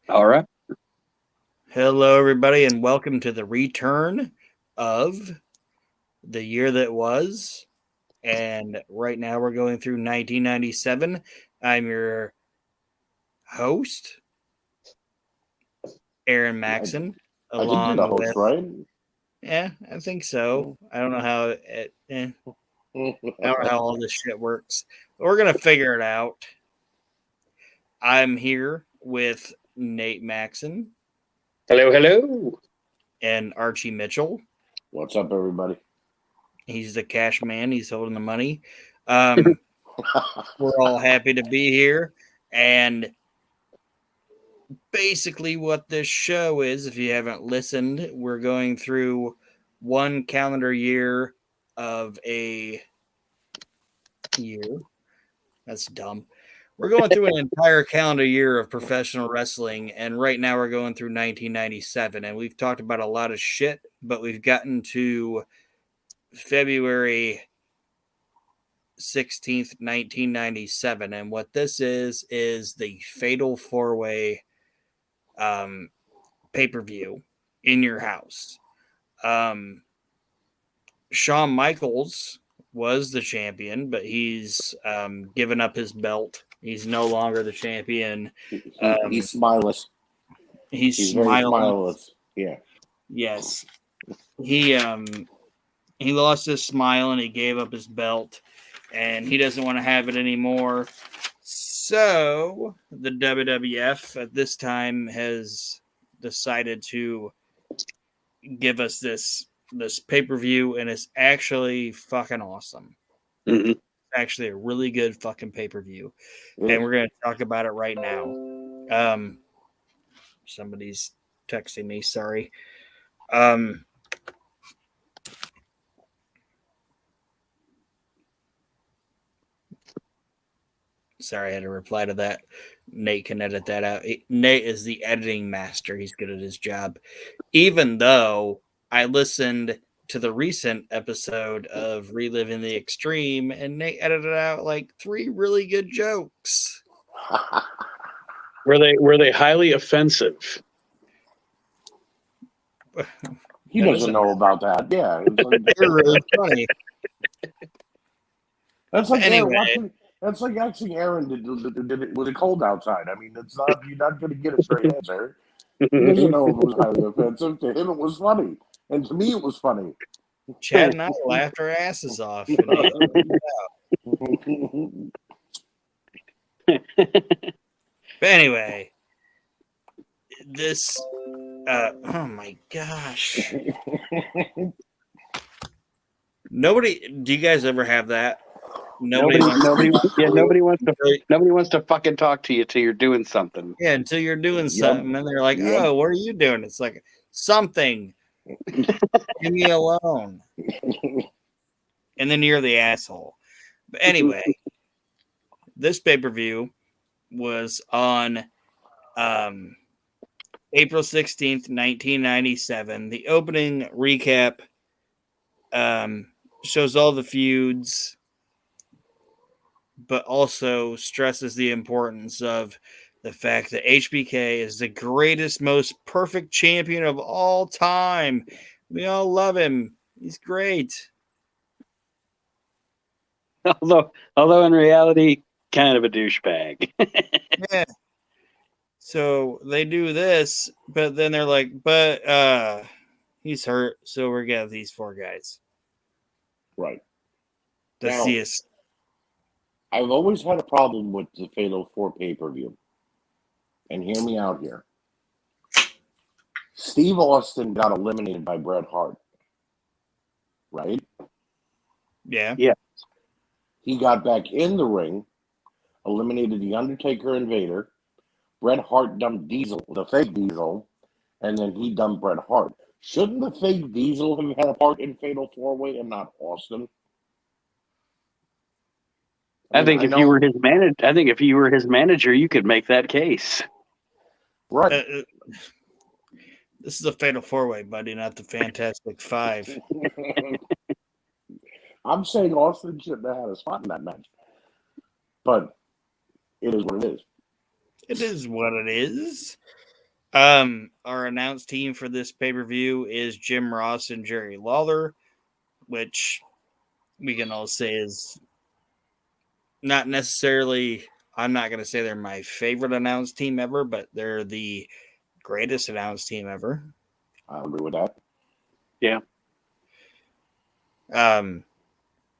All right. Hello, everybody, and welcome to the return of the year that was. And right now we're going through 1997. I'm your host, Aaron I, Maxon, I think you're the along host, with, right? yeah, I think so. I don't know how I don't know how all this shit works. But we're going to figure it out. I'm here with Nate Maxon Hello, hello. and Archie Mitchell. What's up, everybody? He's the cash man. He's holding the money. Um, we're all happy to be here. And basically, what this show is, if you haven't listened, we're going through one calendar year of a year. That's dumb. We're going through an entire calendar year of professional wrestling, and right now we're going through 1997. And we've talked about a lot of shit, but we've gotten to February 16th, 1997. And what this is the Fatal Four Way pay per view in your house. Um, Shawn Michaels was the champion, but he's given up his belt. He's no longer the champion. He's smileless. He's He's very smiling. smileless. Yeah. Yes, he lost his smile and he gave up his belt, and he doesn't want to have it anymore. So the WWF at this time has decided to give us this pay-per-view, and it's actually fucking awesome. Mm-hmm. Actually a really good fucking pay-per-view. And we're going to talk about it right now. Somebody's texting me, sorry. Sorry, I had to reply to that. Nate can edit that out. Nate is the editing master. He's good at his job. Even though I listened to the recent episode of Reliving the Extreme, and Nate edited out like 3 really good jokes. Were they highly offensive? He doesn't know about that. Yeah. They're really funny. That's like Anyway. that's like asking Aaron did it was it cold outside. I mean, it's not you're not going to get a straight answer. He doesn't know if it was highly offensive. To him, it was funny, and to me, it was funny. Chad and I laughed our asses off. But anyway, this oh my gosh. Nobody, do you guys ever have that? Nobody wants to fucking talk to you till you're doing something. Yeah, until you're doing something, and they're like, "Oh, what are you doing?" It's like something. Leave me alone. And then you're the asshole. But anyway, this pay-per-view was on April 16th, 1997. The opening recap shows all the feuds, but also stresses the importance of the fact that HBK is the greatest, most perfect champion of all time. We all love him. He's great. Although in reality, kind of a douchebag. Yeah. So they do this, but then they're like, but he's hurt, so we're gonna have these 4 guys. Right. To Now, see us. I've always had a problem with the Fatal 4 pay-per-view. And hear me out here. Steve Austin got eliminated by Bret Hart. Right? Yeah. Yeah. He got back in the ring, eliminated The Undertaker and Vader. Bret Hart dumped Diesel, the fake Diesel, and then he dumped Bret Hart. Shouldn't the fake Diesel have had a part in Fatal 4-Way and not Austin? I think if you were his manager, you could make that case. Right. This is a Fatal 4-Way, buddy, not the Fantastic 5. I'm saying Austin shouldn't have had a spot in that match. But it is what it is. It is what it is. Our announced team for this pay-per-view is Jim Ross and Jerry Lawler, which we can all say is not necessarily, I'm not going to say they're my favorite announced team ever, but they're the greatest announced team ever. I agree with that. Yeah.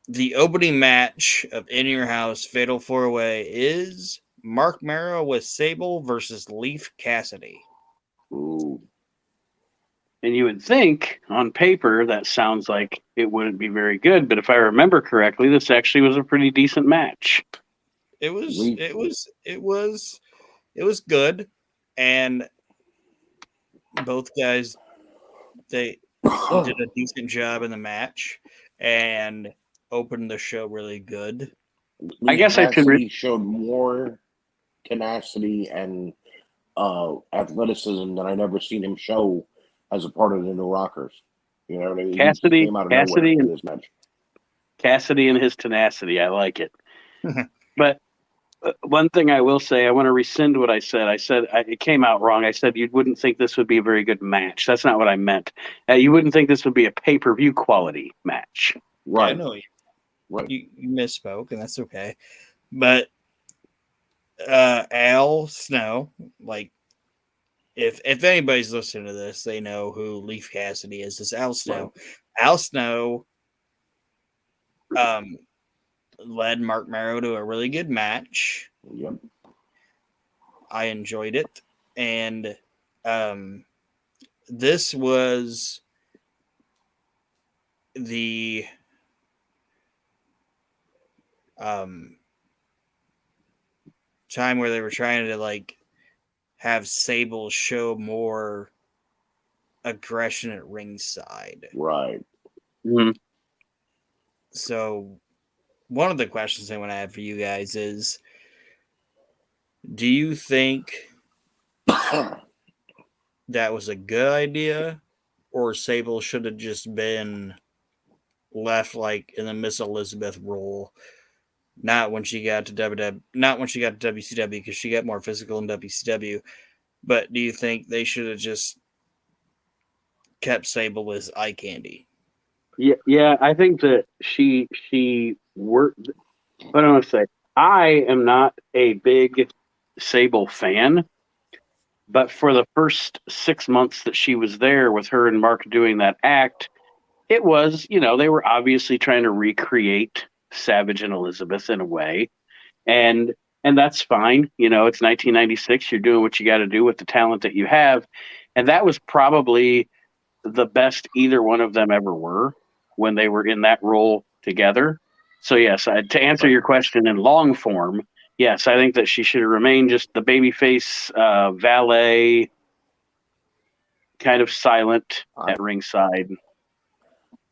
The opening match of In Your House Fatal 4-Way is Mark Merrow with Sable versus Leif Cassidy. Ooh. And you would think on paper that sounds like it wouldn't be very good, but if I remember correctly, this actually was a pretty decent match. It was good, and both guys they did a decent job in the match and opened the show really good. I guess I should showed more tenacity and athleticism than I'd ever seen him show as a part of the New Rockers. You know what I mean? Cassidy, he came out of nowhere in this match. Cassidy and his tenacity, I like it. But one thing I will say, I want to rescind what I said. It came out wrong. I said you wouldn't think this would be a very good match. That's not what I meant. You wouldn't think this would be a pay-per-view quality match. Right. I know you. Right. You misspoke, and that's okay. But Al Snow, like, if anybody's listening to this, they know who Leif Cassidy is. It's Al Snow. Right. Al Snow led Mark Merrow to a really good match. Yep. I enjoyed it. And this was the time where they were trying to like have Sable show more aggression at ringside. Right. Mm-hmm. So one of the questions I want to have for you guys is, do you think that was a good idea, or Sable should have just been left like in the Miss Elizabeth role? Not when she got to WCW, because she got more physical in WCW. But do you think they should have just kept Sable as eye candy? Yeah, I think that she worked. What do I want to say? I am not a big Sable fan, but for the first 6 months that she was there with her and Mark doing that act, it was, they were obviously trying to recreate Savage and Elizabeth in a way. And that's fine. It's 1996. You're doing what you got to do with the talent that you have. And that was probably the best either one of them ever were when they were in that role together. So, yes, to answer your question in long form, yes, I think that she should have remained just the babyface valet, kind of silent at ringside.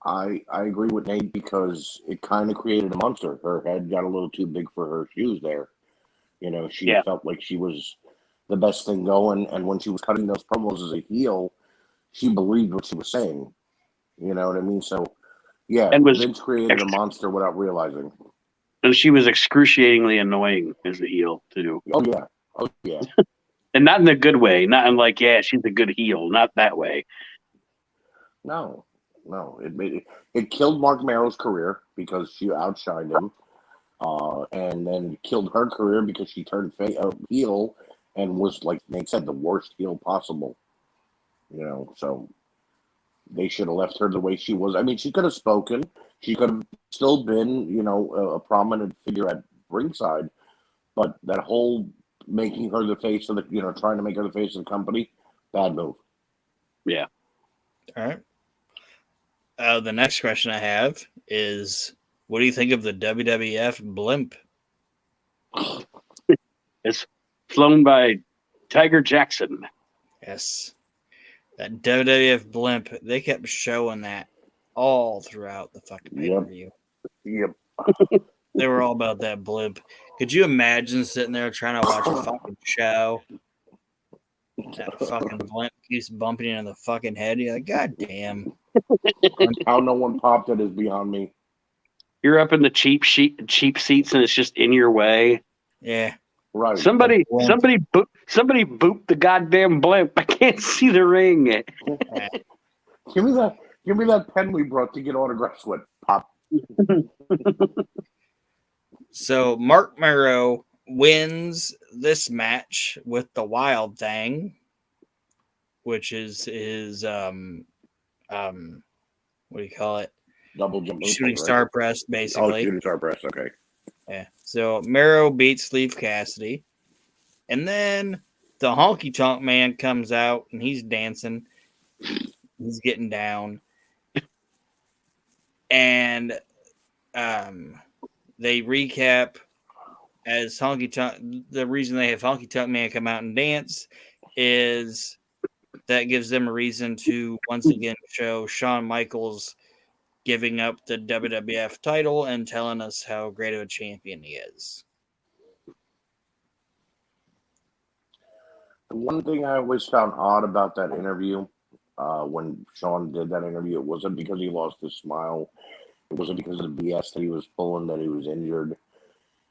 I agree with Nate, because it kind of created a monster. Her head got a little too big for her shoes there. She felt like she was the best thing going. And when she was cutting those promos as a heel, she believed what she was saying. You know what I mean? So, yeah, and Vince created a monster without realizing. And she was excruciatingly annoying as a heel, too. Oh, yeah. And not in a good way. Not in like, yeah, she's a good heel. Not that way. No. It killed Mark Merrow's career because she outshined him. And then killed her career because she turned heel and was, like Nate said, the worst heel possible. So they should have left her the way she was. I mean, she could have spoken. She could have still been, a prominent figure at ringside. But that whole making her the face of the, trying to make her the face of the company, bad move. Yeah. All right. The next question I have is, what do you think of the WWF blimp? It's flown by Tiger Jackson. Yes. That WWF blimp, they kept showing that all throughout the fucking pay-per-view. Yep. They were all about that blimp. Could you imagine sitting there trying to watch a fucking show? That fucking blimp keeps bumping you in the fucking head. You're like, God damn. How no one popped it is beyond me. You're up in the cheap seats and it's just in your way. Yeah. Right. Somebody Somebody booped the goddamn blimp. I can't see the ring. Give me that pen we brought to get autographs with, Pop. So Mark Mero wins this match with the Wild Thing, which is his what do you call it? Double jump. Shooting star press, basically. Shooting star press. Okay. Yeah. So Mero beats Leaf Cassidy, and then the Honky Tonk Man comes out and he's dancing. He's getting down, and they recap as Honky Tonk. The reason they have Honky Tonk Man come out and dance is that gives them a reason to once again show Shawn Michaels giving up the WWF title and telling us how great of a champion he is. The one thing I always found odd about that interview, when Shawn did that interview, it wasn't because he lost his smile. It wasn't because of the BS that he was pulling, that he was injured.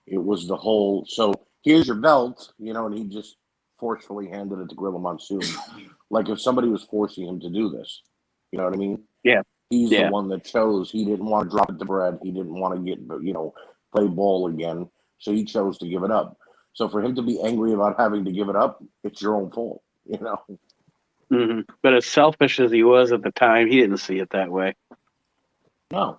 It was the whole, so here's your belt, and he just forcefully handed it to Gorilla Monsoon. Like if somebody was forcing him to do this. You know what I mean? Yeah. He's the one that chose. He didn't want to drop it to Brett. He didn't want to get, play ball again. So he chose to give it up. So for him to be angry about having to give it up, it's your own fault, Mm-hmm. But as selfish as he was at the time, he didn't see it that way. No.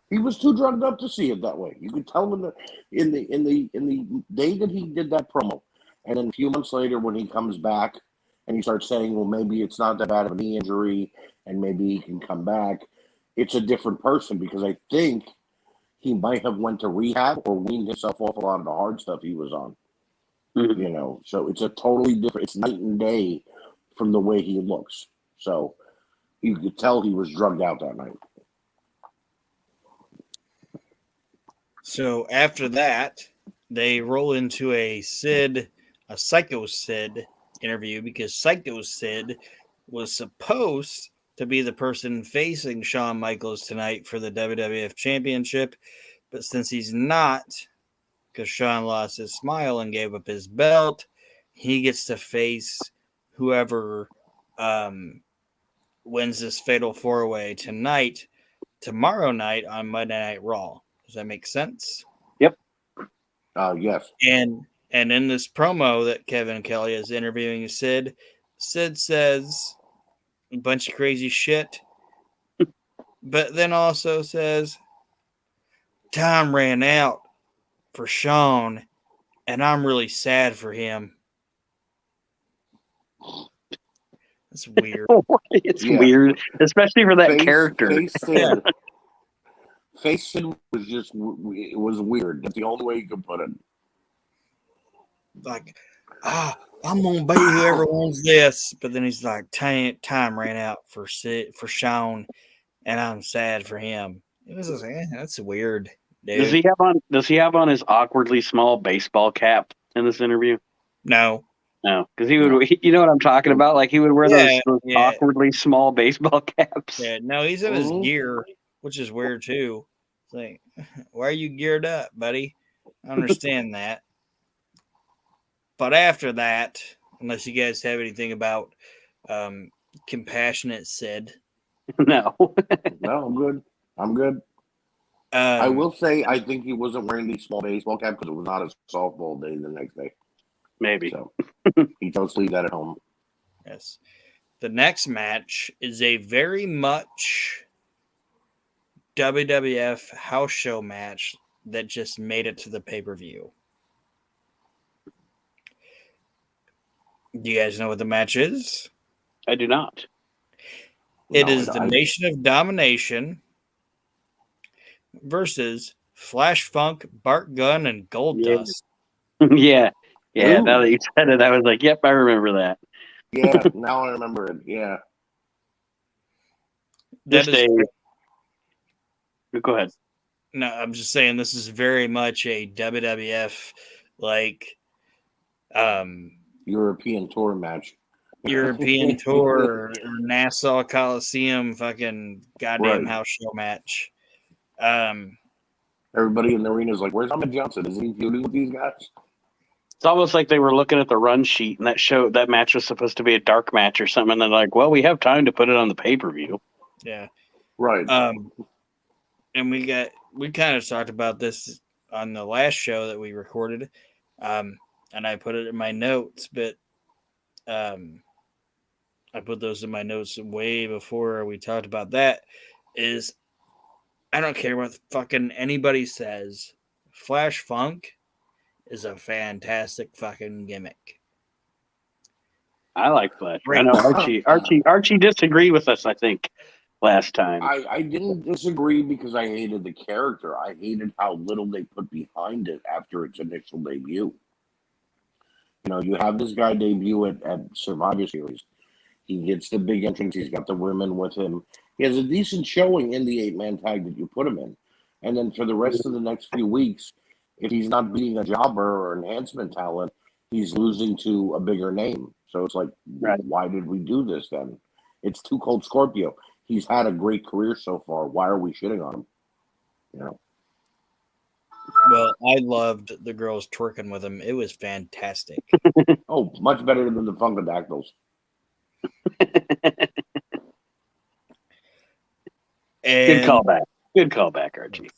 He was too drugged up to see it that way. You could tell him in the day that he did that promo, and then a few months later when he comes back and he starts saying, well, maybe it's not that bad of a knee injury and maybe he can come back, it's a different person, because I think he might have went to rehab or weaned himself off a lot of the hard stuff he was on. Mm-hmm. So it's a totally different, it's night and day from the way he looks. So you could tell he was drugged out that night. So after that, they roll into a Psycho Sid interview, because Psycho Sid was supposed to be the person facing Shawn Michaels tonight for the WWF Championship. But since he's not, because Shawn lost his smile and gave up his belt, he gets to face whoever wins this Fatal 4-Way tomorrow night on Monday Night Raw. Does that make sense? Yep. Yes. And in this promo that Kevin Kelly is interviewing Sid says a bunch of crazy shit, but then also says, time ran out for Shawn, and I'm really sad for him. That's weird. It's weird, especially for that character. Face Sid was just, it was weird. That's the only way you could put it. Like, I'm gonna be whoever wants this, but then he's like, time ran out for Shawn, and I'm sad for him. It was just, that's weird, dude. Does he have on his awkwardly small baseball cap in this interview? No, because he would. You know what I'm talking about? Like he would wear those awkwardly small baseball caps. Yeah, no, he's in his gear, which is weird too. It's like, why are you geared up, buddy? I understand that. But after that, unless you guys have anything about Compassionate Sid. No. No, I'm good. I will say, I think he wasn't wearing the small baseball cap because it was not a softball day the next day. Maybe. So he chose to leave that at home. Yes. The next match is a very much WWF house show match that just made it to the pay-per-view. Do you guys know what the match is? I do not. It is the Nation of Domination versus Flash Funk, Bart Gunn, and Goldust. Yeah. Ooh. Now that you said it, I was like, yep, I remember that. Yeah, now I remember it. Yeah. Go ahead. No, I'm just saying this is very much a WWF European tour match. European tour or Nassau Coliseum fucking goddamn house show match. Everybody in the arena is like, where's Ahmed Johnson? Is he feuding with these guys? It's almost like they were looking at the run sheet, and that match was supposed to be a dark match or something. And they're like, "Well, we have time to put it on the pay-per-view." Yeah. Right. And we kind of talked about this on the last show that we recorded, and I put it in my notes, but I put those in my notes way before we talked about that. Is I don't care what fucking anybody says. Flash Funk is a fantastic fucking gimmick. I like Flash. I Great. know Archie disagreed with us, I think, last time. I didn't disagree because I hated the character. I hated how little they put behind it after its initial debut. You know, you have this guy debut at Survivor Series. He gets the big entrance. He's got the women with him. He has a decent showing in the 8-man tag that you put him in. And then for the rest of the next few weeks, if he's not beating a jobber or enhancement talent, he's losing to a bigger name. So it's like, Right. Why did we do this then? It's Too Cold Scorpio. He's had a great career so far. Why are we shitting on him? You know. Well, I loved the girls twerking with him. It was fantastic. Oh, much better than the Funkadactyls. Good callback. Good callback, Archie.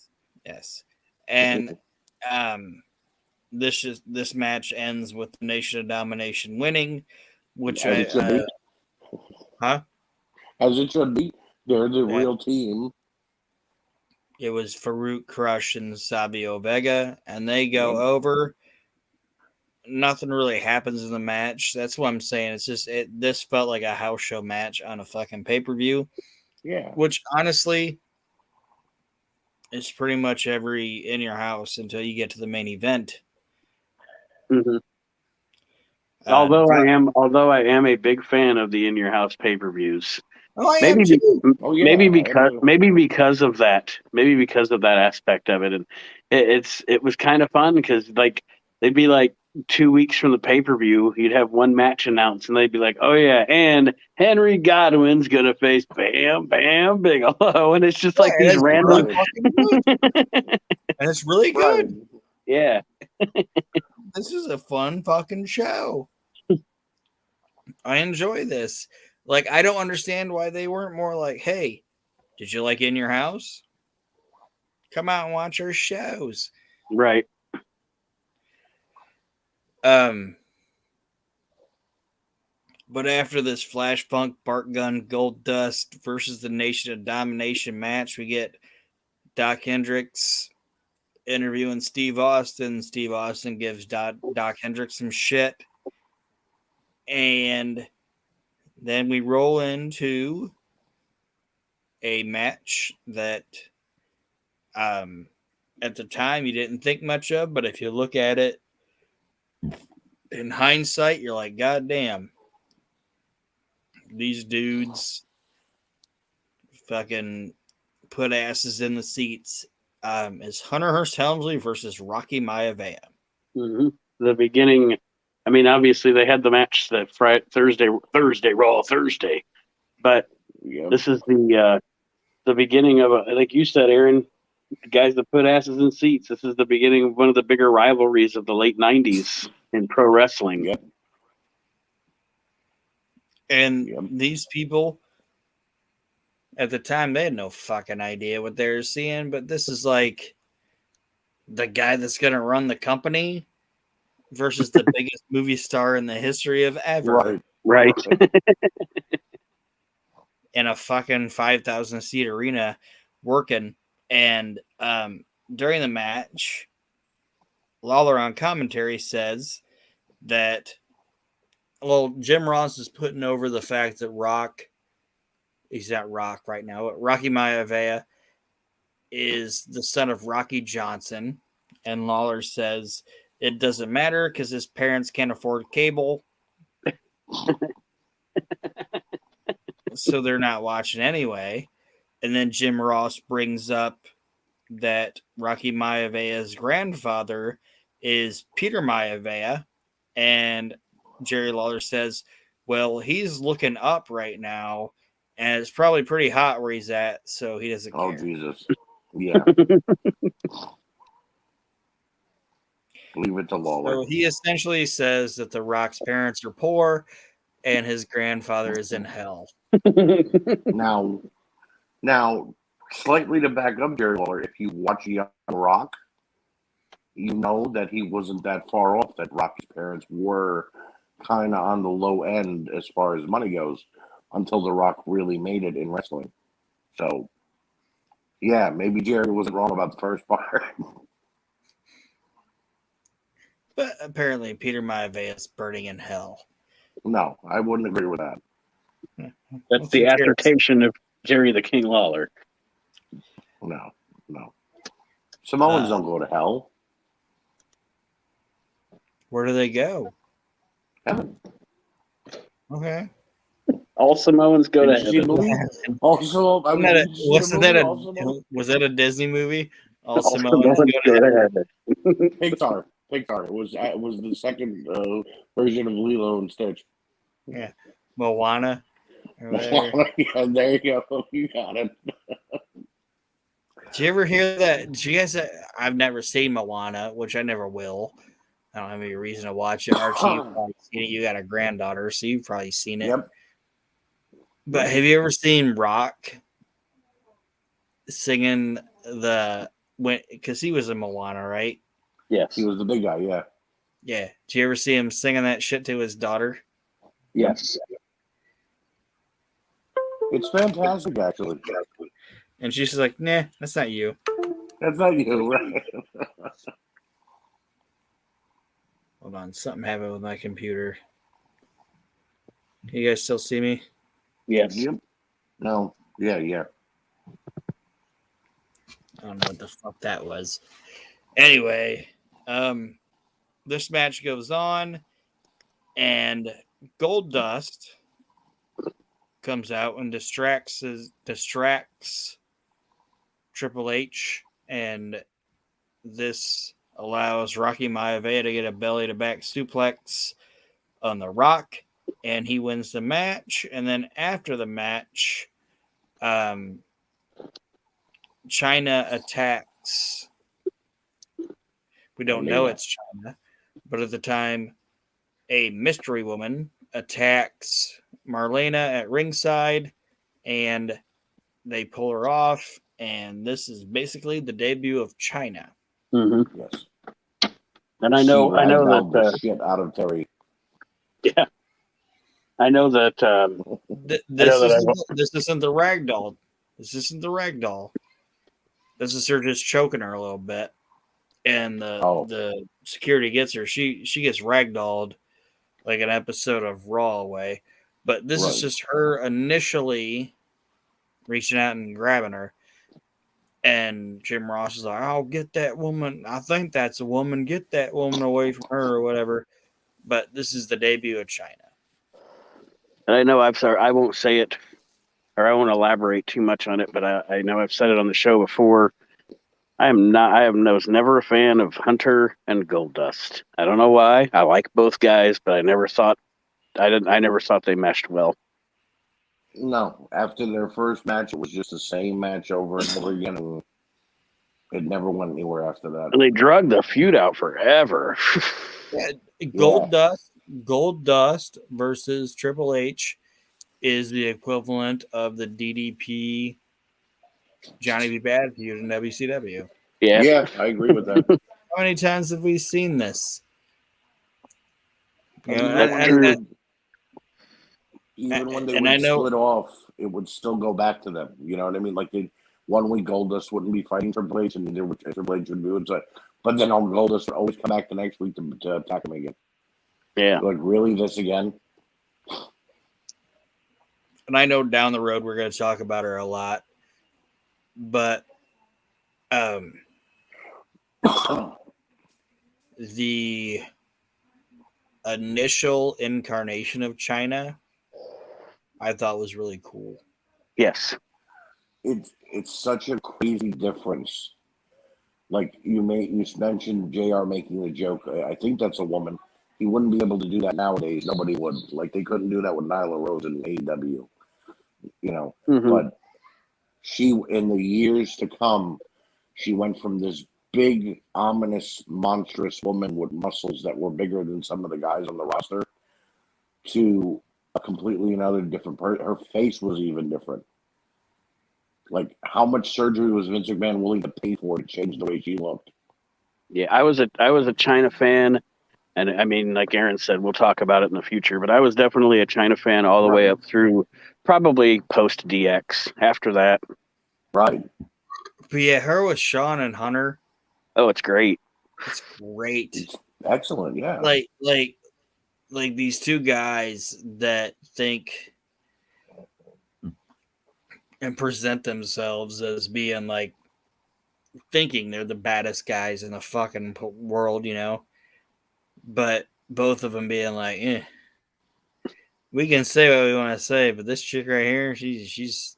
Yes. And this match ends with the Nation of Domination winning, which As it should be. As it should be. They're the real team. It was Farouk, Crush, and Sabio Vega, and they go over. Nothing really happens in the match. That's what I'm saying. It's just this felt like a house show match on a fucking pay-per-view. Yeah. Which honestly is pretty much every in your house until you get to the main event. Mm-hmm. Although I am a big fan of the In Your House pay-per-views. Oh, I am too. Maybe because of that aspect of it, and it was kind of fun because like they'd be like 2 weeks from the pay-per-view, you'd have one match announced, and they'd be like, "Oh yeah, and Henry Godwin's gonna face Bam Bam Bigelow," and it's just like these random. And it's really good. Right. Yeah. This is a fun fucking show. I enjoy this. Like, I don't understand why they weren't more like, "Hey, did you like In Your House? Come out and watch our shows." Right. But after this Flash Funk, Bart Gunn, Gold Dust versus the Nation of Domination match, we get Doc Hendricks interviewing Steve Austin. Steve Austin gives Doc Hendricks some shit. And then we roll into a match that at the time you didn't think much of, but if you look at it in hindsight, you're like, God damn, these dudes fucking put asses in the seats. Is Hunter Hearst Helmsley versus Rocky Maivia. Mm-hmm. The beginning. I mean, obviously they had the match that Raw Thursday, but this is the beginning of like you said, Aaron, guys that put asses in seats. This is the beginning of one of the bigger rivalries of the late '90s in pro wrestling. Yep. And these people at the time, they had no fucking idea what they were seeing, but this is like the guy that's going to run the company versus the biggest movie star in the history of ever. Right. In a fucking 5,000 seat arena working. And during the match, Lawler on commentary says that, well, Jim Ross is putting over the fact that he's not Rock right now, but Rocky Maivia is the son of Rocky Johnson. And Lawler says it doesn't matter because his parents can't afford cable. So they're not watching anyway. And then Jim Ross brings up that Rocky Maivia's grandfather is Peter Maivia. And Jerry Lawler says, well, he's looking up right now, and it's probably pretty hot where he's at, so he doesn't care. Oh, Jesus. Yeah. Leave it to Lawler. So he essentially says that The Rock's parents are poor and his grandfather is in hell. Now, slightly to back up Jerry Lawler, if you watch Young Rock, you know that he wasn't that far off. That Rocky's parents were kind of on the low end as far as money goes, until The Rock really made it in wrestling. So, yeah, maybe Jerry wasn't wrong about the first part. But apparently Peter Maivia is burning in hell. No, I wouldn't agree with that. That's the assertion of Jerry the King Lawler. No. Samoans don't go to hell. Where do they go? Heaven. Okay. All Samoans go to Did you see the heaven. movie? Also, I mean, did you see the movie? Was that a Disney movie? All All Samoans Samoans go to go heaven. to heaven. Pixar. It was the second version of Lilo and Stitch. Yeah. Moana. or whatever. Yeah, there you go. You got it. Did you ever hear that? Did you guys? I've never seen Moana, which I never will. I don't have any reason to watch it. Archie, you've probably seen it. You got a granddaughter, so you've probably seen it. Yep. But have you ever seen Rock singing because he was in Moana, right? Yes. He was the big guy, yeah. Yeah. Did you ever see him singing that shit to his daughter? Yes. It's fantastic, actually. And she's just like, nah, that's not you. That's not you, right? Hold on. Something happened with my computer. Can you guys still see me? Yes. Yep. No. Yeah. I don't know what the fuck that was. Anyway, this match goes on, and Goldust comes out and distracts Triple H, and this allows Rocky Maivia to get a belly-to-back suplex on The Rock, and he wins the match. And then after the match, China attacks. We don't know it's China, but at the time, a mystery woman attacks Marlena at ringside, and they pull her off. And this is basically the debut of China. Mm-hmm. Yes. And I know that the shit out of Terry. Yeah. I know that. This isn't the ragdoll. This isn't the ragdoll. This is her just choking her a little bit, and the security gets her. She gets ragdolled like an episode of Raw away. But this is just her initially reaching out and grabbing her. And Jim Ross is like, "Oh, get that woman. I think that's a woman. Get that woman away from her," or whatever. But this is the debut of China. And I know I won't say it, or I won't elaborate too much on it, but I know I've said it on the show before. I was never a fan of Hunter and Goldust. I don't know why. I like both guys, but I never thought they meshed well. No, after their first match, it was just the same match over and over again, and it never went anywhere after that. And they drug the feud out forever. Goldust versus Triple H is the equivalent of the DDP Johnny B. Bad feud in WCW. Yeah, I agree with that. How many times have we seen this? Even when they would split off, it would still go back to them. You know what I mean? Like 1 week Goldust wouldn't be fighting Triple H, and Triple H would be but then Goldust would always come back the next week to attack him again. Yeah. Like, really, this again? And I know down the road we're going to talk about her a lot, but the initial incarnation of China, I thought was really cool. Yes. It's such a crazy difference. Like you mentioned JR making the joke. I think that's a woman. He wouldn't be able to do that nowadays. Nobody would. Like they couldn't do that with Nyla Rose in AEW. You know, but she, in the years to come, she went from this big, ominous, monstrous woman with muscles that were bigger than some of the guys on the roster to a completely another different person. Her face was even different. Like, how much surgery was Vince McMahon willing to pay for to change the way she looked? Yeah, I was a China fan, and I mean, like Aaron said, we'll talk about it in the future. But I was definitely a China fan all the way up through probably post DX. After that, Right. But yeah, her with Sean and Hunter, oh, it's great. it's great. It's excellent, yeah. Like these two guys that think and present themselves as being like thinking they're the baddest guys in the fucking world, you know. But both of them being like, we can say what we want to say, but this chick right here, she's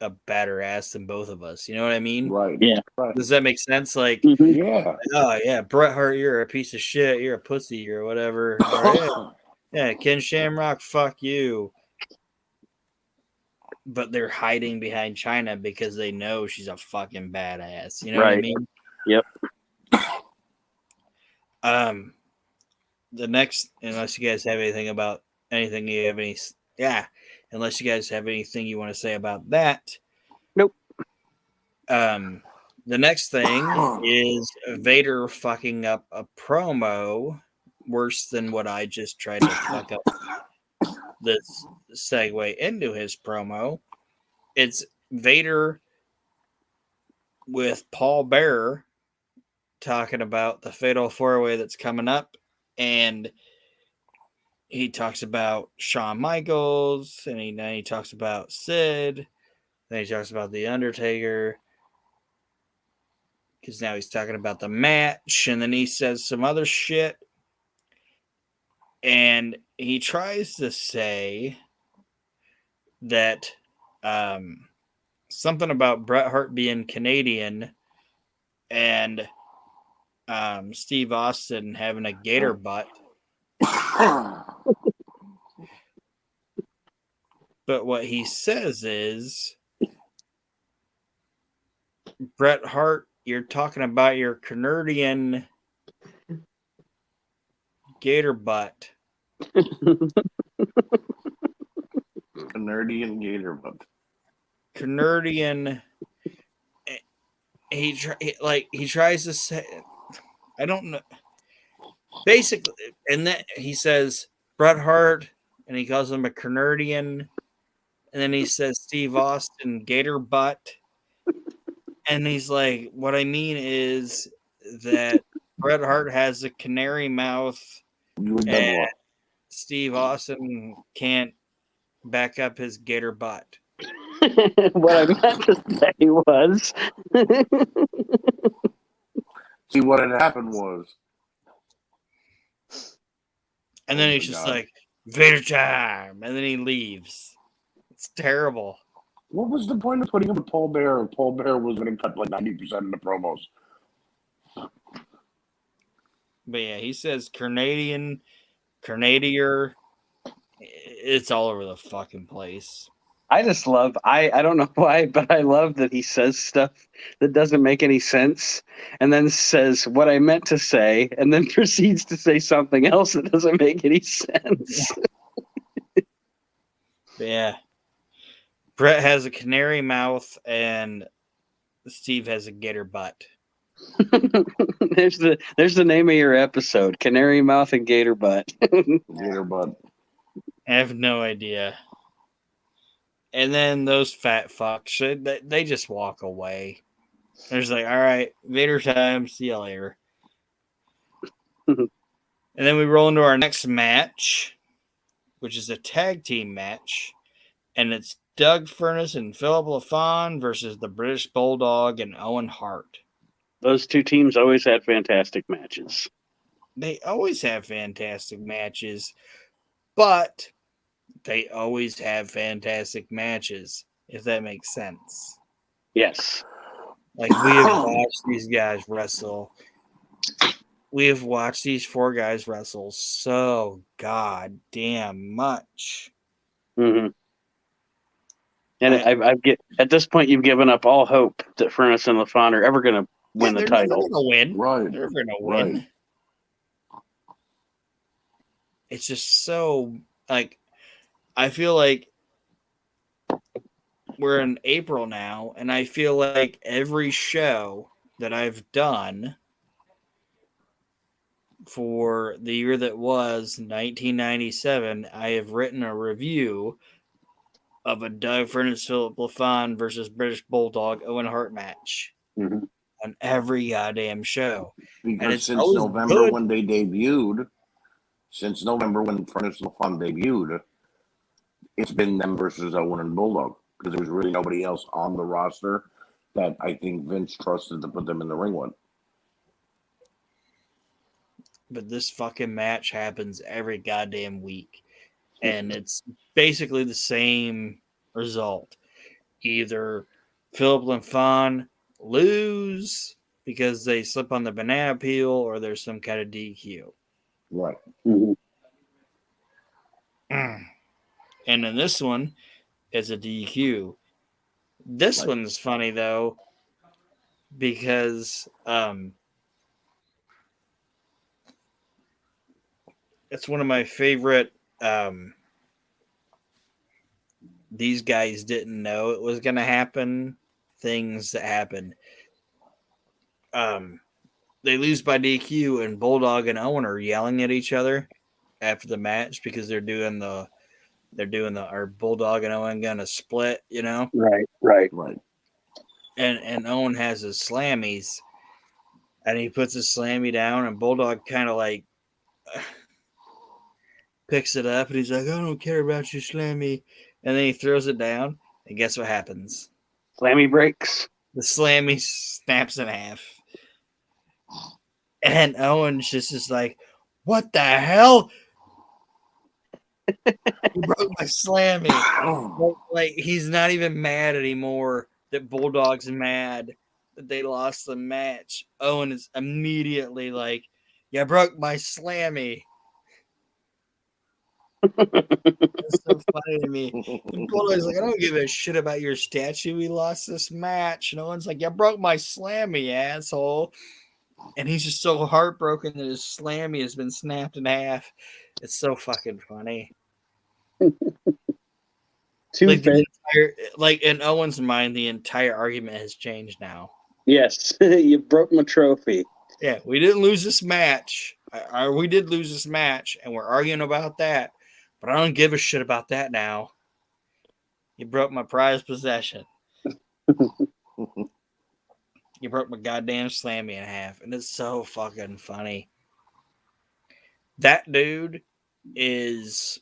a badder ass than both of us. You know what I mean? Right. Yeah. Right. Does that make sense? Like, Mhm. Yeah. oh yeah, Bret Hart, you're a piece of shit. You're a pussy or whatever. Or, yeah, Ken Shamrock, fuck you. But they're hiding behind China because they know she's a fucking badass. You know what I Right. mean? Yep. The next, unless you guys have anything about anything you have any, unless you guys have anything you want to say about that. Nope. The next thing is Vader fucking up a promo worse than what I just tried to fuck up this segue into his promo. It's Vader with Paul Bearer talking about the Fatal 4-Way that's coming up, and he talks about Shawn Michaels, and then he talks about Sid, then he talks about The Undertaker, because now he's talking about the match, and then he says some other shit, and he tries to say that something about Bret Hart being Canadian and Steve Austin having a gator butt. But what he says is, Bret Hart, you're talking about your Canadian gator butt. Canadian gator butt. Canadian. He tries to say, I don't know. Basically, and then he says Bret Hart, and he calls him a Canadian, and then he says Steve Austin gator butt, and he's like, what I mean is that Bret Hart has a canary mouth, and Steve Austin can't back up his gator butt. What I meant to say was, see, what had happened was, and then he's just like, Vader time, and then he leaves. It's terrible. What was the point of putting him with Paul Bearer? Paul Bearer was going to cut like 90% of the promos. But yeah, he says Canadian. It's all over the fucking place. I just love, I don't know why, but I love that he says stuff that doesn't make any sense and then says what I meant to say and then proceeds to say something else that doesn't make any sense. Yeah. Bret has a canary mouth and Steve has a gator butt. There's the name of your episode, Canary Mouth and Gator Butt. Gator butt. I have no idea. And then those fat fucks, they just walk away. They're just like, all right, Vader time, see you later. And then we roll into our next match, which is a tag team match. And it's Doug Furnas and Philip LaFon versus the British Bulldog and Owen Hart. Those two teams always had fantastic matches. They always have fantastic matches, but they always have fantastic matches, if that makes sense. Yes. Like, we have watched these guys wrestle. We have watched these four guys wrestle so goddamn much. Mm-hmm. And at this point, you've given up all hope that Furnace and LaFon are ever going to win the they're title. never going to win. Right. They're going to Right. win. It's just so, like, I feel like we're in April now, and I feel like every show that I've done for the year that was 1997, I have written a review of a Doug Furnace Philip LaFon versus British Bulldog Owen Hart match Mhm. on every goddamn show. And Because it's since always November good. when they debuted, since November when Furnace and Fun debuted, it's been them versus Owen and Bulldog because there was really nobody else on the roster that I think Vince trusted to put them in the ring with. But this fucking match happens every goddamn week. And it's basically the same result. Either Philip LaFon lose because they slip on the banana peel or there's some kind of DQ. Right. Mhm. And in this one, it's a DQ. This Right. one's funny though because it's one of my favorite. These guys didn't know it was going to happen. Things that happen. They lose by DQ, and Bulldog and Owen are yelling at each other after the match because they're doing the our Bulldog and Owen gonna split, you know. Right. Right. And Owen has his slammies, and he puts his slammy down, and Bulldog kind of like picks it up, and he's like, "I don't care about your slammy," and then he throws it down, and guess what happens? Slammy breaks. The slammy snaps in half, and Owen's just is like, "What the hell? You broke my slammy." Like he's not even mad anymore that Bulldog's mad that they lost the match. Owen is immediately like, "You broke my slammy." That's so funny to me. And Bulldog's like, "I don't give a shit about your statue. We lost this match." And Owen's like, "You broke my slammy, asshole." And he's just so heartbroken that his slammy has been snapped in half. It's so fucking funny. Like the entire, like in Owen's mind, the entire argument has changed now. Yes, you broke my trophy. Yeah, we didn't lose this match. We did lose this match, and we're arguing about that. But I don't give a shit about that now. You broke my prized possession. You broke my goddamn slammy in half, and it's so fucking funny. That dude is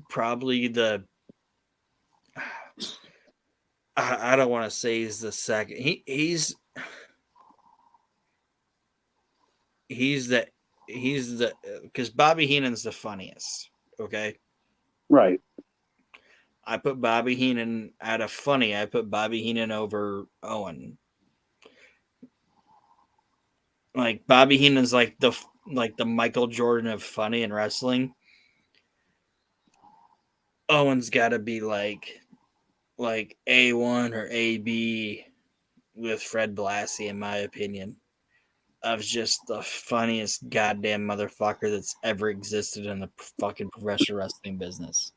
probably the. I don't want to say he's the second. He's the because Bobby Heenan's the funniest. Okay. Right. I put Bobby Heenan out of funny. I put Bobby Heenan over Owen. Like Bobby Heenan's like the Michael Jordan of funny in wrestling. Owen's got to be like A1 or AB with Fred Blassie, in my opinion, of just the funniest goddamn motherfucker that's ever existed in the fucking professional wrestling business.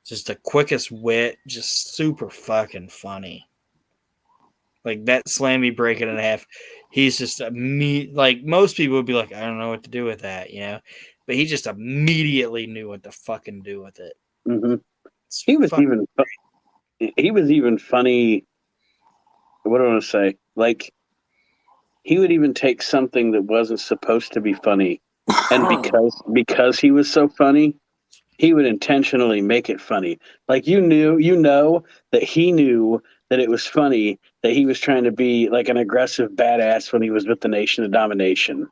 Just the quickest wit, just super fucking funny. Like that slammy breaking in half, he's just like most people would be like, I don't know what to do with that, you know. But he just immediately knew what to fucking do with it. Mm-hmm. He was even funny. What do I want to say? Like he would even take something that wasn't supposed to be funny, and because he was so funny, he would intentionally make it funny. Like you know that he knew that it was funny that he was trying to be like an aggressive badass when he was with the Nation of Domination.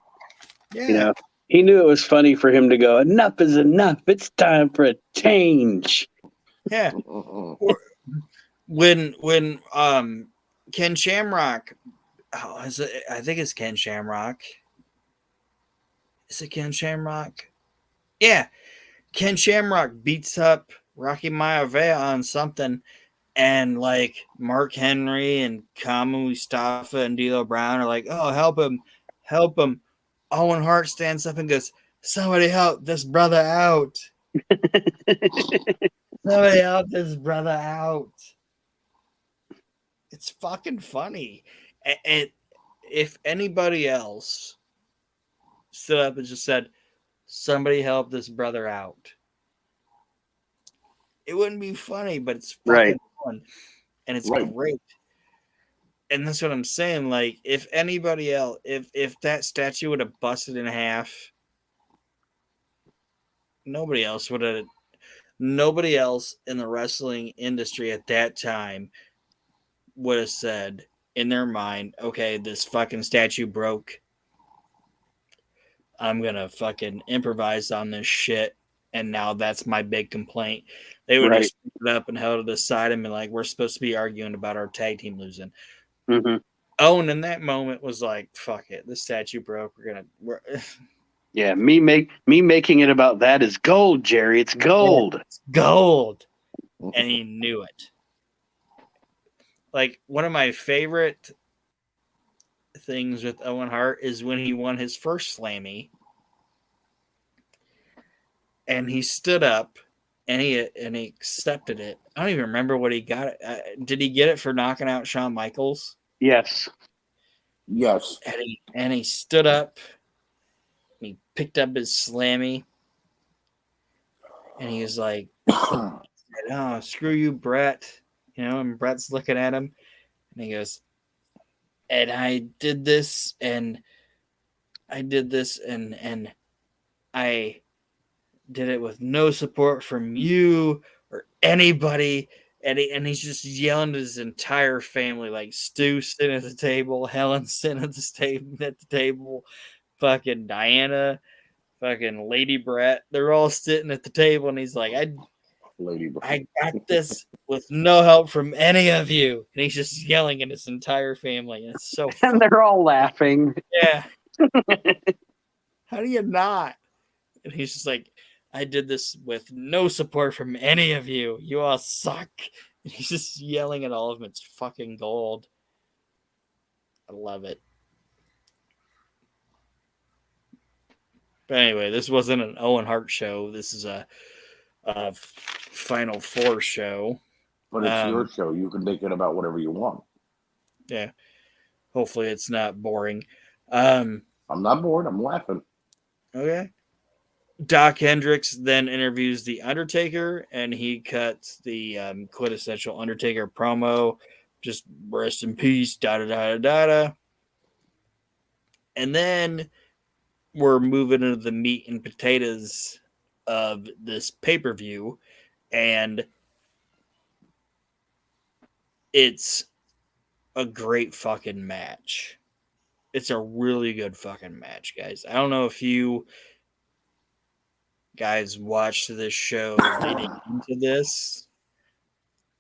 Yeah. You know, he knew it was funny for him to go, enough is enough. It's time for a change. Yeah. when Ken Shamrock, I think it's Ken Shamrock. Is it Ken Shamrock? Yeah. Ken Shamrock beats up Rocky Maivia on something, and like Mark Henry and Kama Mustafa and D'Lo Brown are like, "Oh, help him, help him." Owen Hart stands up and goes, "Somebody help this brother out! Somebody help this brother out!" It's fucking funny. And if anybody else stood up and just said, "Somebody help this brother out," it wouldn't be funny, but it's fucking Right. fun and it's Right. great. And that's what I'm saying. Like, if anybody else, if that statue would have busted in half, nobody else would have. Nobody else in the wrestling industry at that time would have said in their mind, "Okay, this fucking statue broke. I'm gonna fucking improvise on this shit." And now that's my big complaint. They would Right. just pick it up and held it aside and be like, "We're supposed to be arguing about our tag team losing." Hmm. Owen in that moment was like, "Fuck it, the statue broke. We're Yeah, me making it about that is gold, Jerry. It's gold. it's gold," and he knew it. Like, one of my favorite things with Owen Hart is when he won his first Slammy, and he stood up and he accepted it. I don't even remember what he got. Did he get it for knocking out Shawn Michaels? Yes. Yes. And he stood up. He picked up his Slammy, and he was like, "Oh, screw you, Brett." You know, and Brett's looking at him, and he goes, "And I did this, and I did this, and I did it with no support from you or anybody." And he's just yelling at his entire family, like Stu sitting at the table, Helen sitting at the table, fucking Diana, fucking Lady Brett. They're all sitting at the table, and he's like, Lady. I got this with no help from any of you. And he's just yelling at his entire family. And it's so And fun. they're all laughing. Yeah. How do you not? And he's just like, I did this with no support from any of you. You all suck. And he's just yelling at all of them. It's fucking gold. I love it. But anyway, this wasn't an Owen Hart show. This is a Final Four show. But it's your show. You can make it about whatever you want. Yeah. Hopefully it's not boring. I'm not bored. I'm laughing. Okay. Doc Hendricks then interviews The Undertaker, and he cuts the quintessential Undertaker promo, just rest in peace, da-da-da-da-da. And then we're moving into the meat and potatoes of this pay-per-view, and it's a great fucking match. It's a really good fucking match, guys. I don't know if you guys watched this show leading into this.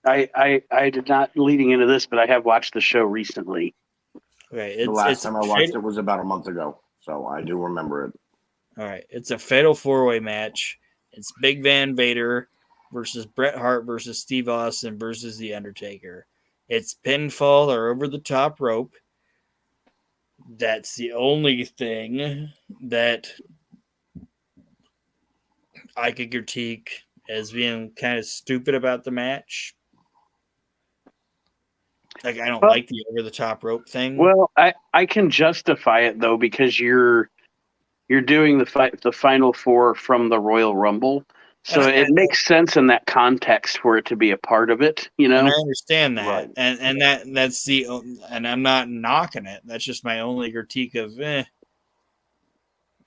I did not leading into this, but I have watched the show recently. Okay, The last it's time I watched it was about a month ago, so I do remember it. all right. It's a fatal four-way match. It's Big Van Vader versus Bret Hart versus Steve Austin versus The Undertaker. It's pinfall or over the top rope. That's the only thing that I could critique as being kind of stupid about the match. Like, I don't like the over the top rope thing. Well, I can justify it though, because you're doing the Final Four from the Royal Rumble, so it makes sense in that context for it to be a part of it. You know, and I understand that, Right. and that's the, and I'm not knocking it. That's just my only critique of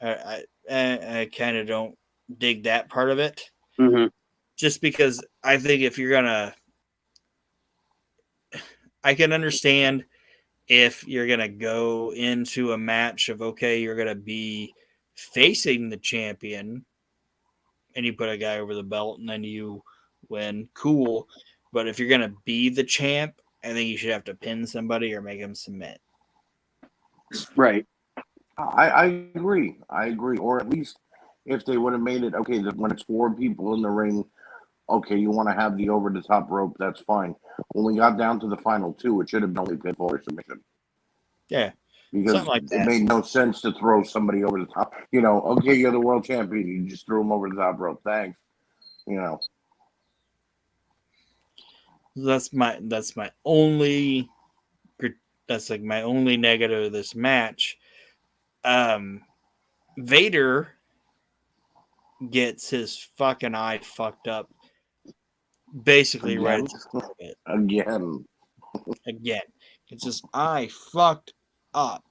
I kind of don't dig that part of it. Mhm. Just because I think if you're gonna, I can understand if you're gonna go into a match of, okay, you're gonna be facing the champion, and you put a guy over the belt, and then you win. Cool, but if you're gonna be the champ, I think you should have to pin somebody or make them submit. Right. I agree. I agree. Or at least if they would have made it, okay, when it's 4 people in the ring, okay, you want to have the over the top rope, that's fine. When we got down to the final 2, it should have been only pinfall or submission. Yeah. Because Something like it that. made no sense to throw somebody over the top. You know, okay, you're the world champion. You just threw him over the top rope. Thanks. You know. That's my only that's like my only negative of this match. Vader gets his fucking eye fucked up basically right at the start of it. Again. It's his eye fucked up.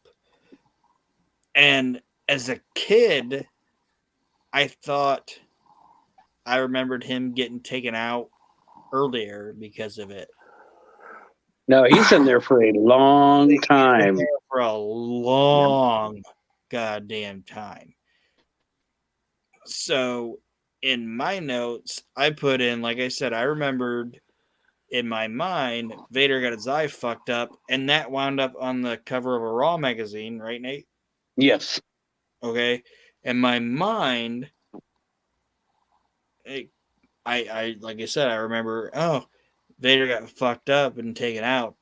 And as a kid, I thought I remembered him getting taken out earlier because of it. No, he's in there for a long time. For a long goddamn time. So in my notes, I put in, like I said, I remembered in my mind, Vader got his eye fucked up, and that wound up on the cover of a Raw magazine, right, Nate? Yes. Okay. In my mind, I like I said, I remember, oh, Vader got fucked up and taken out.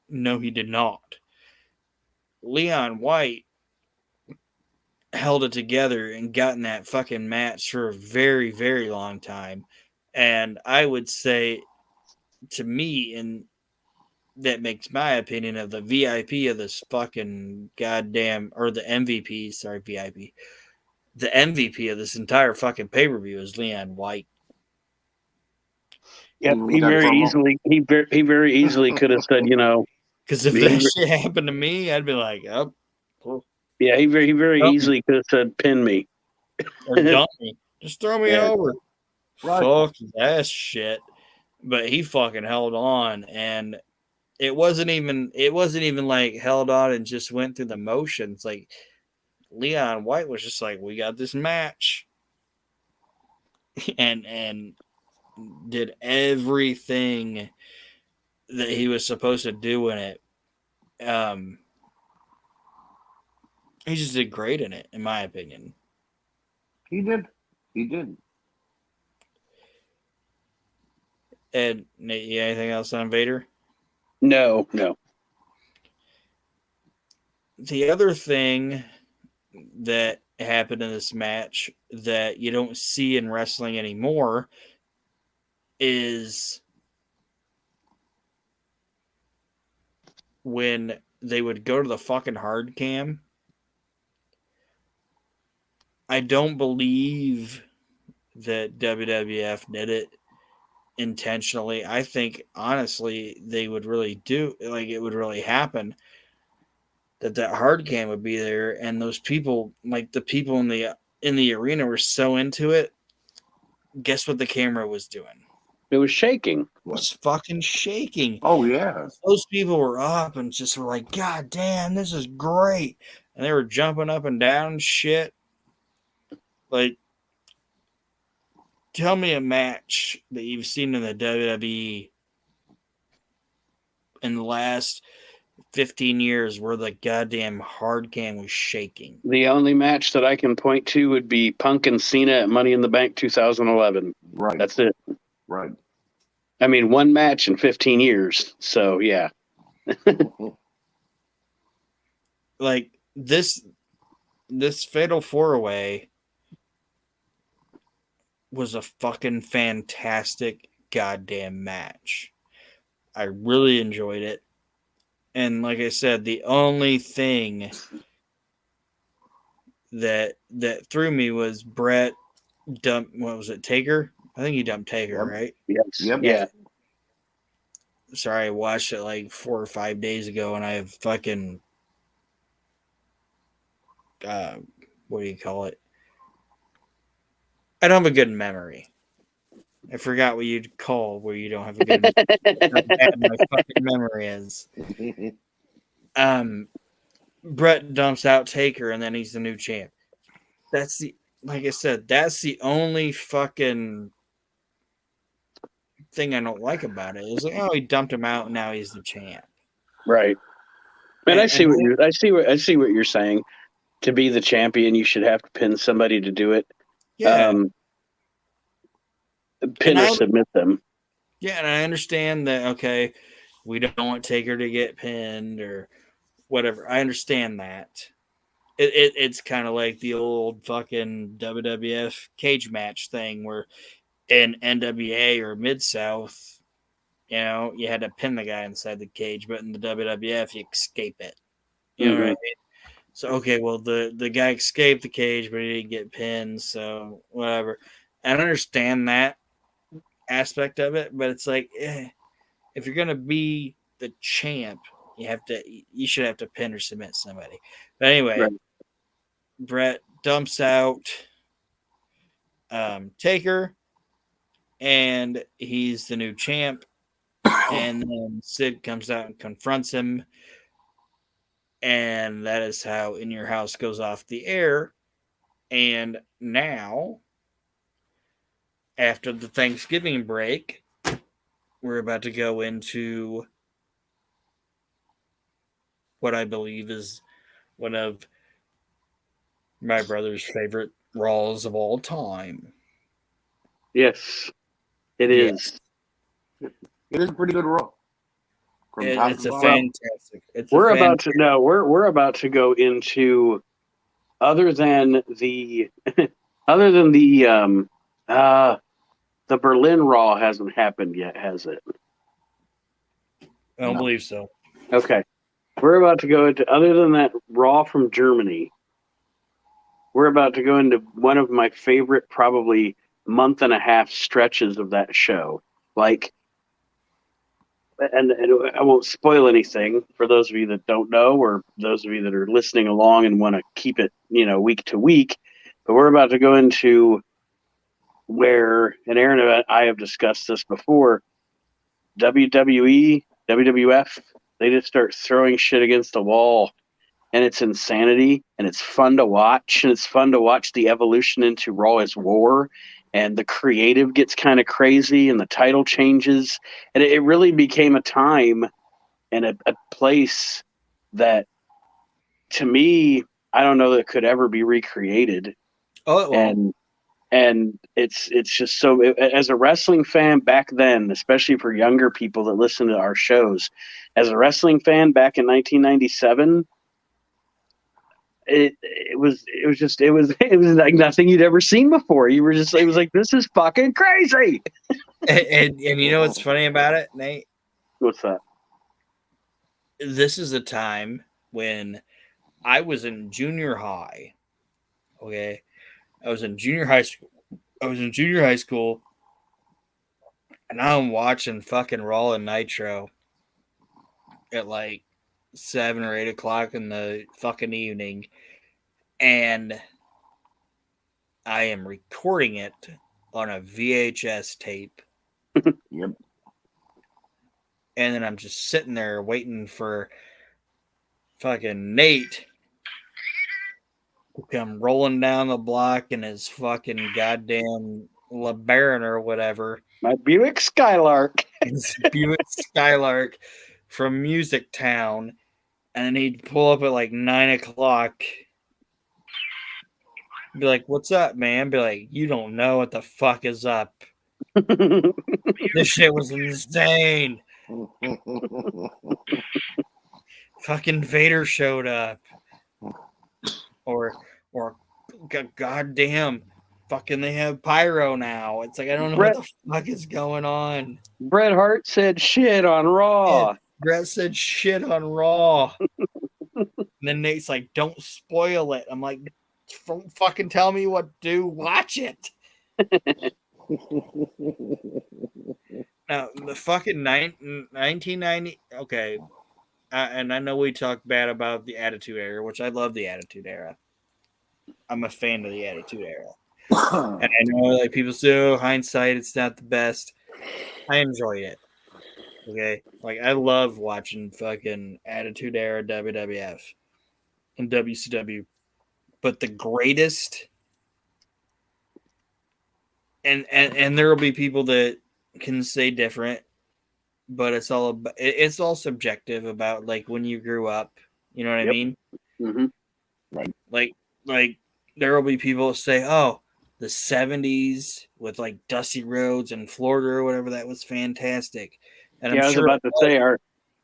No, he did not. Leon White held it together and got in that fucking match for a very, very long time. And I would say, to me, and that makes my opinion of the VIP of this fucking goddamn, or the MVP, sorry, VIP. The MVP of this entire fucking pay-per-view is Leon White. Yep, he very easily could have said, you know, because if that shit happened to me, I'd be like, oh, cool. Yeah, he very easily could have said, "Pin me," or dump me, just throw me over. Right. Fuck that shit. But he fucking held on, and it wasn't even like held on and just went through the motions. Like Leon White was just like, we got this match, and did everything that he was supposed to do in it. He just did great in it, in my opinion. He did. And Nate, you got anything else on Vader? No. The other thing that happened in this match that you don't see in wrestling anymore is when they would go to the fucking hard cam. I don't believe that WWF did it intentionally. I think honestly they would really do, like, it would really happen that hard cam would be there, and those people, like the people in the arena, were so into it. Guess what the camera was doing? It was shaking. It was fucking shaking. Oh yeah. Those people were up and just were like, God damn, this is great. And they were jumping up and down and shit. Like, tell me a match that you've seen in the WWE in the last 15 years where the goddamn hard cam was shaking. The only match that I can point to would be Punk and Cena at Money in the Bank 2011. Right. That's it. Right. I mean, one match in 15 years. So, yeah. Like, this Fatal 4-Way was a fucking fantastic goddamn match. I really enjoyed it. And like I said, the only thing that threw me was Brett dumped, what was it, Taker? I think he dumped Taker, right? Yes. Yep. Yeah. Sorry, I watched it like 4 or 5 days ago, and I have fucking what do you call it? I don't have a good memory. I forgot what you'd call where you don't have a good how bad my fucking memory is. Brett dumps out Taker, and then he's the new champ. That's like I said, that's the only fucking thing I don't like about it. It's like, oh, he dumped him out, and now he's the champ. Right. And I see what you're saying. To be the champion, you should have to pin somebody to do it. Yeah. Pin or submit them. Yeah, and I understand that, okay, we don't want Taker to get pinned or whatever. I understand that. It's kind of like the old fucking WWF cage match thing where in NWA or Mid-South, you had to pin the guy inside the cage, but in the WWF, you escape it. You know what I mean? So, okay, well, the guy escaped the cage, but he didn't get pinned, so whatever. I understand that aspect of it, but it's like, if you're gonna be the champ, you should have to pin or submit somebody. But anyway, Right. Brett dumps out Taker, and he's the new champ. And then Sid comes out and confronts him, and that is how In Your House goes off the air. And now, after the Thanksgiving break, we're about to go into what I believe is one of my brother's favorite Raws of all time. Yes, it is. It is a pretty good Raw. It's a fantastic. We're about to go into other than the the Berlin Raw hasn't happened yet, has it? I don't believe so. Okay. We're about to go into, other than that Raw from Germany, we're about to go into one of my favorite, probably month and a half stretches of that show. Like, and I won't spoil anything for those of you that don't know, or those of you that are listening along and want to keep it, week to week. But we're about to go into where, and Aaron and I have discussed this before, WWE, WWF, they just start throwing shit against the wall, and it's insanity, and it's fun to watch, and it's fun to watch the evolution into Raw is War, and the creative gets kind of crazy, and the title changes, and it really became a time and a place that, to me, I don't know that it could ever be recreated. Oh, it won't. And it's just so, as a wrestling fan back then, especially for younger people that listen to our shows, as a wrestling fan back in 1997, it was like nothing you'd ever seen before. It was like, this is fucking crazy. And you know what's funny about it, Nate? What's that? This is a time when I was in junior high. Okay. I was in junior high school. And I'm watching fucking Raw and Nitro at like 7 or 8 o'clock in the fucking evening. And I am recording it on a VHS tape. Yep. And then I'm just sitting there waiting for fucking Nate to come rolling down the block in his fucking goddamn LeBaron or whatever. My Buick Skylark. His Buick Skylark from Music Town. And then he'd pull up at like 9 o'clock. Be like, what's up, man? Be like, you don't know what the fuck is up. This shit was insane. Fucking Vader showed up. Or goddamn, fucking they have pyro now. It's like, I don't know what the fuck is going on. Bret Hart said shit on Raw. Bret said shit on Raw. And then Nate's like, don't spoil it. I'm like, fucking tell me what to do. Watch it. Now, the fucking 1990. Okay. And I know we talk bad about the Attitude Era, which I love the Attitude Era. I'm a fan of the Attitude Era. And I know like people say, oh, hindsight, it's not the best. I enjoy it. Okay. Like, I love watching fucking Attitude Era WWF and WCW. But the greatest, and there will be people that can say different, but it's all subjective about like when you grew up. You know what I mean? Mm-hmm. Right. Like there will be people that say, "Oh, the 70s with like Dusty Rhodes and Florida or whatever. That was fantastic. And Yeah, I'm I was sure about to say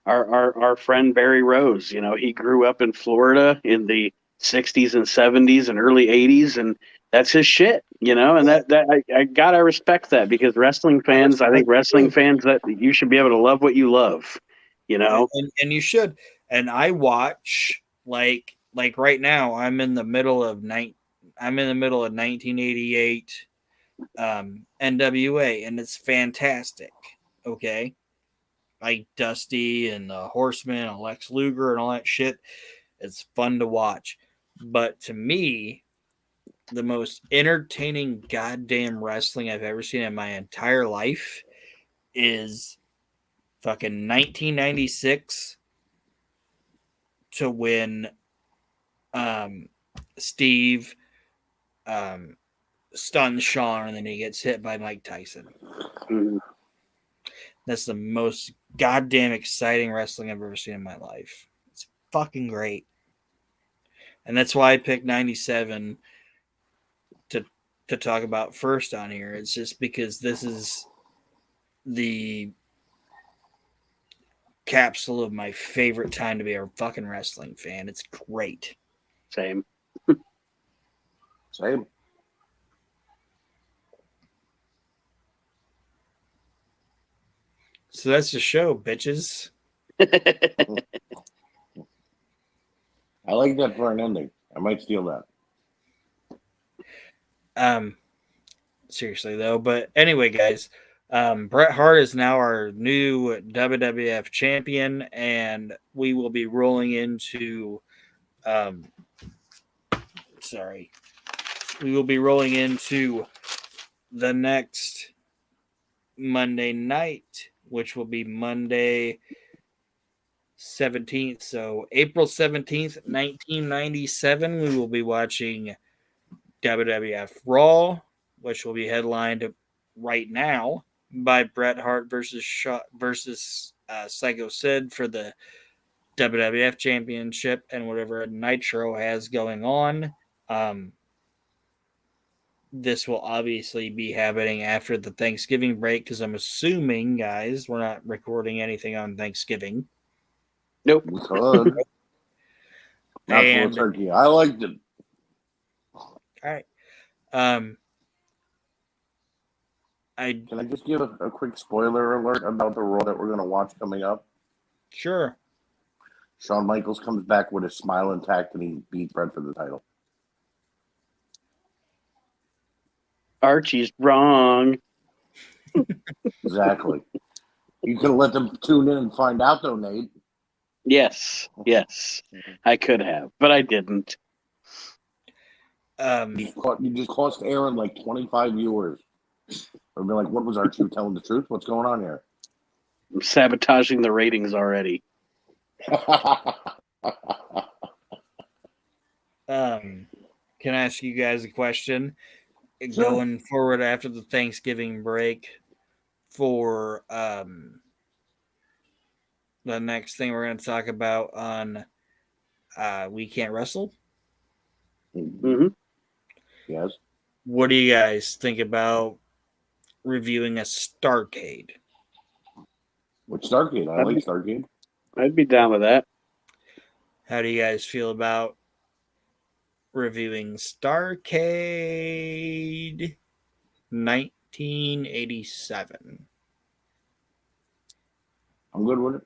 our friend Barry Rose. You know, he grew up in Florida in the '60s and '70s and early '80s, and that's his shit. You know, and I respect that because wrestling fans, I think wrestling fans that you should be able to love what you love. You know, and you should. And I watch like right now. I'm in the middle of 1988 NWA, and it's fantastic. Okay, like Dusty and the Horseman and Lex Luger and all that shit. It's fun to watch. But to me, the most entertaining goddamn wrestling I've ever seen in my entire life is fucking 1996 to when Steve stuns Sean and then he gets hit by Mike Tyson. Mhm. That's the most goddamn exciting wrestling I've ever seen in my life. It's fucking great. And that's why I picked 97 to talk about first on here. It's just because this is the capsule of my favorite time to be a fucking wrestling fan. It's great. Same. Same. So that's the show, bitches. I like that for an ending. I might steal that. Seriously though, but anyway, guys, Bret Hart is now our new WWF champion, and we will be rolling into we will be rolling into the next Monday night, which will be Monday 17th. So April 17th, 1997, we will be watching WWF Raw, which will be headlined right now by Bret Hart versus Psycho Sid for the WWF Championship and whatever Nitro has going on. This will obviously be happening after the Thanksgiving break because I'm assuming, guys, we're not recording anything on Thanksgiving. Nope. We could. Not for a turkey. I liked it. All right. Can I just give a quick spoiler alert about the Raw that we're going to watch coming up? Sure. Shawn Michaels comes back with his smile intact and he beats Bret for the title. Archie's wrong. Exactly. You can let them tune in and find out, though, Nate. Yes, I could have, but I didn't. You just cost Aaron like 25 viewers. I'd be like, what was Archie telling the truth? What's going on here? I'm sabotaging the ratings already. Can I ask you guys a question? Sure. Going forward after the Thanksgiving break for the next thing we're going to talk about on We Can't Wrestle. Mm-hmm. Yes. What do you guys think about reviewing a Starrcade? Which Starrcade? I like Starrcade. I'd be down with that. How do you guys feel about reviewing Starrcade 1987? I'm good with it.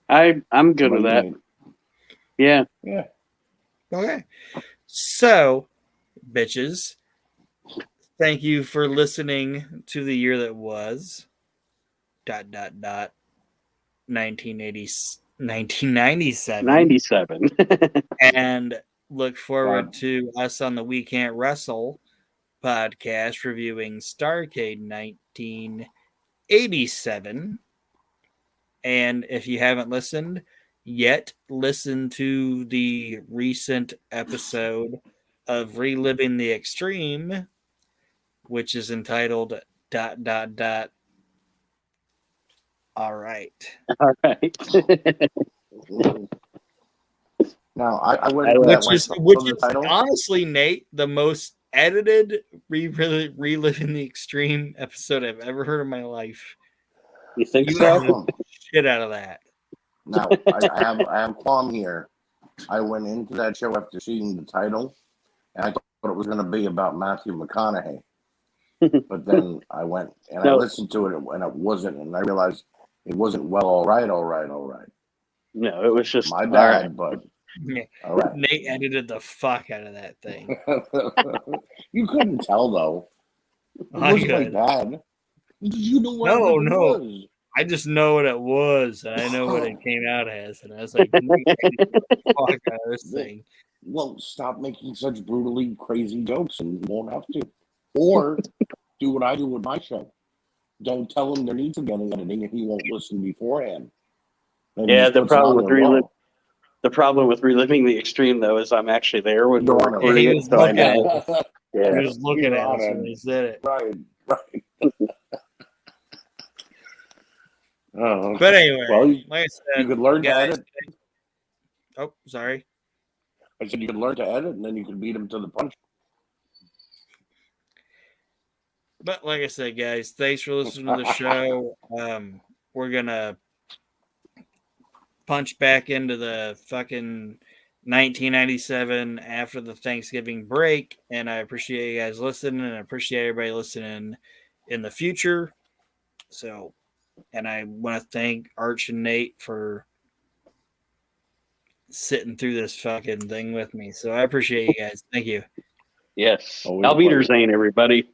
I'm good with that. Yeah. Yeah. Okay. So, bitches, thank you for listening to the year that was ... 1997. 97. And look forward to us on the We Can't Wrestle podcast reviewing Starrcade 1987. And if you haven't listened yet, listen to the recent episode of Reliving the Extreme, which is entitled ... All right. All right. Now, I went Which is honestly, Nate, the most edited reliving the extreme episode I've ever heard in my life. You think You so? edited the shit out of that. Now, I have qualm here. I went into that show after seeing the title, and I thought it was going to be about Matthew McConaughey. But then I went and I No. listened to it, and it wasn't. And I realized it wasn't well. All right. No, it was just My all bad, right. but Yeah. all right. Nate edited the fuck out of that thing. You couldn't tell though. It I wasn't like could. bad. You know what No, it no. was. I just know what it was, and I know what it came out as, and I was like, Nate edited the fuck out of this thing. Well, stop making such brutally crazy jokes, and you won't have to. Or do what I do with my show. Don't tell him there needs to be any editing if he won't listen beforehand. Then he Yeah, just the puts it problem on with there raw. the problem with reliving the extreme though is I'm actually there when You're we're on it. recording He it, was so I looking at know. us. He Yeah. was looking You're at on us it. when he said it. Right. Oh, But anyway, well, like I said, you could learn to guys. edit. Oh, sorry. I said you could learn to edit, and then you could beat him to the punch. But like I said, guys, thanks for listening to the show. We're gonna punch back into the fucking 1997 after the Thanksgiving break, and I appreciate you guys listening, and I appreciate everybody listening in the future. So, and I want to thank Arch and Nate for sitting through this fucking thing with me. So I appreciate you guys. Thank you. Yes. Always a Alveder pleasure. Zane, everybody.